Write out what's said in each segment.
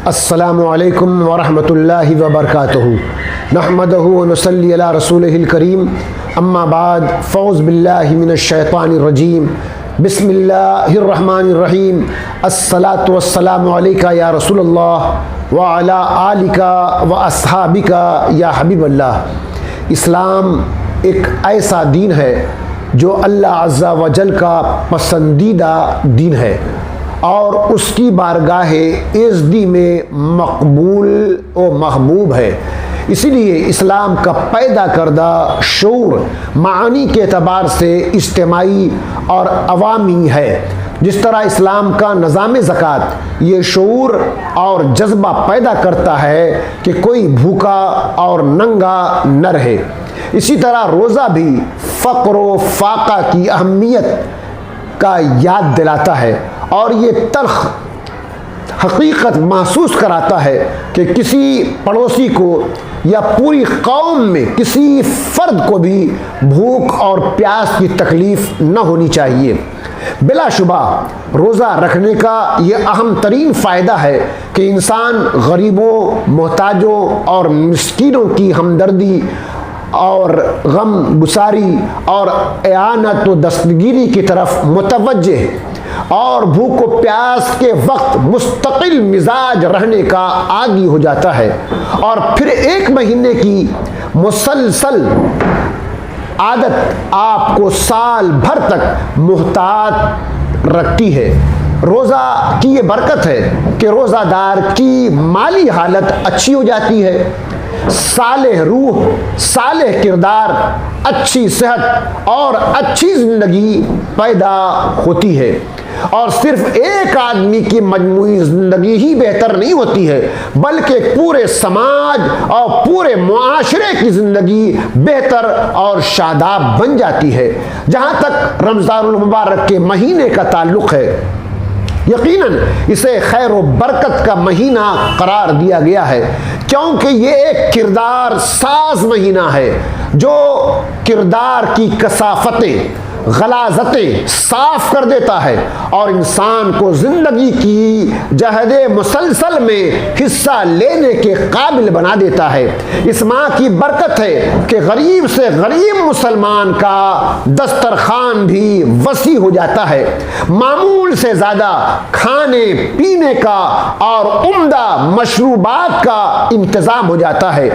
السلام علیکم ورحمۃ اللہ وبرکاتہ نحمدہ ونصلی علی رسولہ الکریم اما بعد فاعوذ باللہ من الشیطان الرجیم بسم اللہ الرحمن الرحیم الصلاۃ والسلام علیکہ یا رسول اللہ وعلی آلکہ واصحابکہ یا حبیب اللہ۔ اسلام ایک ایسا دین ہے جو اللہ عز و جل کا پسندیدہ دین ہے اور اس کی بارگاہ عزتی میں مقبول و محبوب ہے۔ اسی لیے اسلام کا پیدا کردہ شعور معانی کے اعتبار سے اجتماعی اور عوامی ہے۔ جس طرح اسلام کا نظام زکوٰۃ یہ شعور اور جذبہ پیدا کرتا ہے کہ کوئی بھوکا اور ننگا نہ رہے، اسی طرح روزہ بھی فقر و فاقہ کی اہمیت کا یاد دلاتا ہے اور یہ تلخ حقیقت محسوس کراتا ہے کہ کسی پڑوسی کو یا پوری قوم میں کسی فرد کو بھی بھوک اور پیاس کی تکلیف نہ ہونی چاہیے۔ بلا شبہ روزہ رکھنے کا یہ اہم ترین فائدہ ہے کہ انسان غریبوں، محتاجوں اور مسکینوں کی ہمدردی اور غم گساری اور اعانت و دستگیری کی طرف متوجہ اور بھوک و پیاس کے وقت مستقل مزاج رہنے کا عادی ہو جاتا ہے، اور پھر ایک مہینے کی مسلسل عادت آپ کو سال بھر تک محتاط رکھتی ہے۔ روزہ کی یہ برکت ہے کہ روزہ دار کی مالی حالت اچھی ہو جاتی ہے، صالح روح، صالح کردار، اچھی صحت اور اچھی زندگی پیدا ہوتی ہے۔ اور صرف ایک آدمی کی مجموعی زندگی ہی بہتر نہیں ہوتی ہے بلکہ پورے سماج اور پورے معاشرے کی زندگی بہتر اور شاداب بن جاتی ہے۔ جہاں تک رمضان المبارک کے مہینے کا تعلق ہے، یقیناً اسے خیر و برکت کا مہینہ قرار دیا گیا ہے کیونکہ یہ ایک کردار ساز مہینہ ہے جو کردار کی کثافتیں، غلاظتیں صاف کر دیتا ہے اور انسان کو زندگی کی جہد مسلسل میں حصہ لینے کے قابل بنا دیتا ہے۔ اس ماہ کی برکت ہے کہ غریب سے غریب مسلمان کا دسترخوان بھی وسیع ہو جاتا ہے، معمول سے زیادہ کھانے پینے کا اور عمدہ مشروبات کا انتظام ہو جاتا ہے۔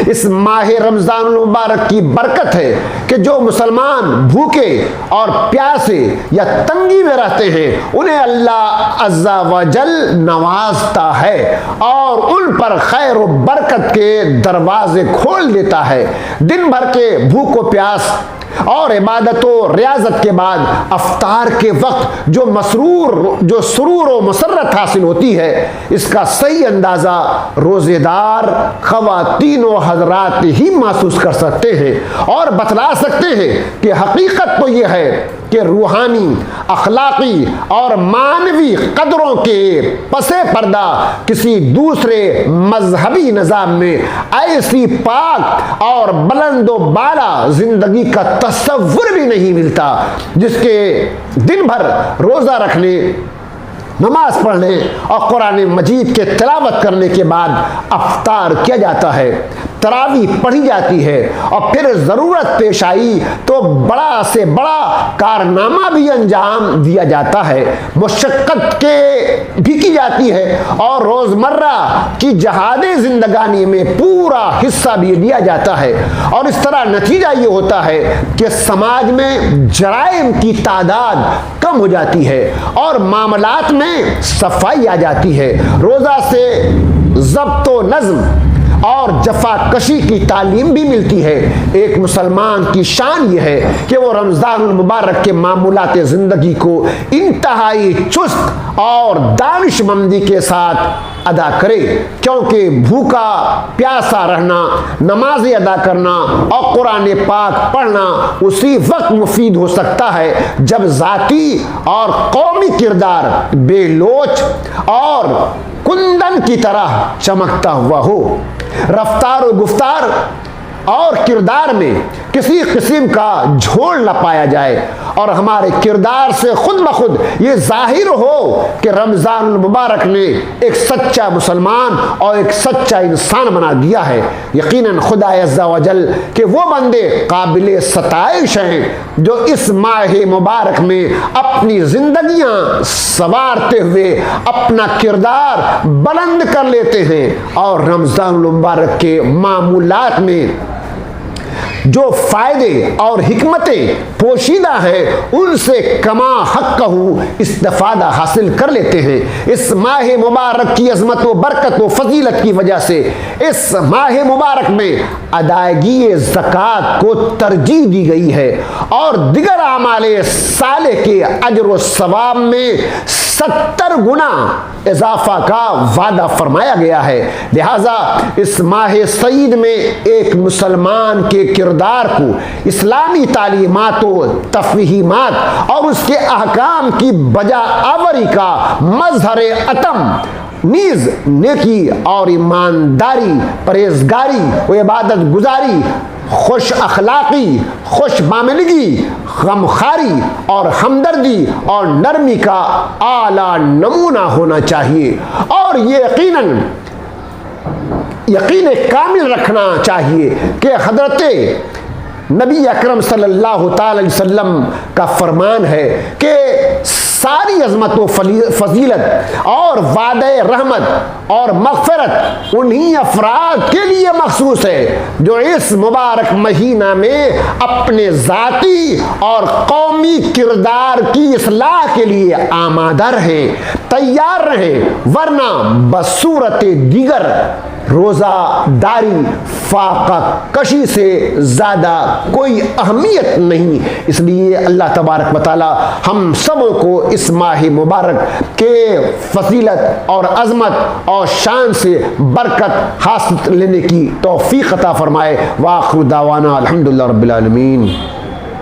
اس ماہ رمضان المبارک کی برکت ہے کہ جو مسلمان بھوکے اور پیاسے یا تنگی میں رہتے ہیں انہیں اللہ عز و جل نوازتا ہے اور ان پر خیر و برکت کے دروازے کھول دیتا ہے۔ دن بھر کے بھوک و پیاس اور عبادت و ریاضت کے بعد افطار کے وقت جو سرور و مسرت حاصل ہوتی ہے، اس کا صحیح اندازہ روزے دار خواتین و حضرات ہی محسوس کر سکتے ہیں اور بتلا سکتے ہیں کہ حقیقت تو یہ ہے کہ روحانی، اخلاقی اور معنوی قدروں کے پس پردہ کسی دوسرے مذہبی نظام میں ایسی پاک اور بلند و بالا زندگی کا تصور بھی نہیں ملتا جس کے دن بھر روزہ رکھنے، نماز پڑھنے اور قرآن مجید کے تلاوت کرنے کے بعد افطار کیا جاتا ہے، تراویح پڑھی جاتی ہے اور پھر ضرورت پیش آئی تو بڑا سے بڑا کارنامہ بھی انجام دیا جاتا ہے، مشقت بھی کی جاتی ہے اور روزمرہ کی جہاد زندگانی میں پورا حصہ بھی لیا جاتا ہے، اور اس طرح نتیجہ یہ ہوتا ہے کہ سماج میں جرائم کی تعداد کم ہو جاتی ہے اور معاملات میں صفائی آ جاتی ہے۔ روزہ سے ضبط و نظم اور جفا کشی کی تعلیم بھی ملتی ہے۔ ایک مسلمان کی شان یہ ہے کہ وہ رمضان المبارک کے معمولات زندگی کو انتہائی چست اور دانش مندی کے ساتھ ادا کرے، کیونکہ بھوکا پیاسا رہنا، نمازیں ادا کرنا اور قرآن پاک پڑھنا اسی وقت مفید ہو سکتا ہے جب ذاتی اور قومی کردار بے لوچ اور کندن کی طرح چمکتا ہوا ہو۔ رفتار و گفتار اور کردار میں کسی قسم کا جھوڑ نہ پایا جائے اور ہمارے کردار سے خود بخود یہ ظاہر ہو کہ رمضان المبارک نے ایک سچا مسلمان اور ایک سچا انسان بنا دیا ہے۔ یقیناً خدا عز و جل کہ وہ بندے قابل ستائش ہیں جو اس ماہ مبارک میں اپنی زندگیاں سنوارتے ہوئے اپنا کردار بلند کر لیتے ہیں اور رمضان المبارک کے معمولات میں جو فائدے اور حکمتیں پوشیدہ ہیں ان سے کما حق استفادہ حاصل کر لیتے ہیں۔ اس ماہ مبارک کی عظمت و برکت و فضیلت کی وجہ سے اس ماہ مبارک میں ادائیگی زکوٰۃ کو ترجیح دی گئی ہے اور دیگر اعمال صالح کے اجر و ثواب میں 70 گنا اضافہ کا وعدہ فرمایا گیا ہے۔ لہذا اس ماہ سعید میں ایک مسلمان کے کردار کو اسلامی تعلیمات و تفہیمات اور اس کے احکام کی بجا آوری کا مظہر عتم نیز نیکی اور ایمانداری، پرہیزگاری و عبادت گزاری، خوش اخلاقی، خوش معاملگی، غمخواری اور ہمدردی اور نرمی کا اعلیٰ نمونہ ہونا چاہیے اور یقین کامل رکھنا چاہیے کہ حضرت نبی اکرم صلی اللہ تعالی علیہ وسلم کا فرمان ہے کہ ساری عظمت و فضیلت اور وعدہ رحمت اور مغفرت انہی افراد کے لیے مخصوص ہے جو اس مبارک مہینہ میں اپنے ذاتی اور قومی کردار کی اصلاح کے لیے آمادہ رہیں، تیار رہیں، ورنہ بصورت دیگر روزہ داری فاقہ کشی سے زیادہ کوئی اہمیت نہیں۔ اس لیے اللہ تبارک و تعالی ہم سب کو اس ماہ مبارک کے فضیلت اور عظمت اور شان سے برکت حاصل لینے کی توفیق عطا فرمائے۔ وآخر دعوانا الحمدللہ رب العالمین۔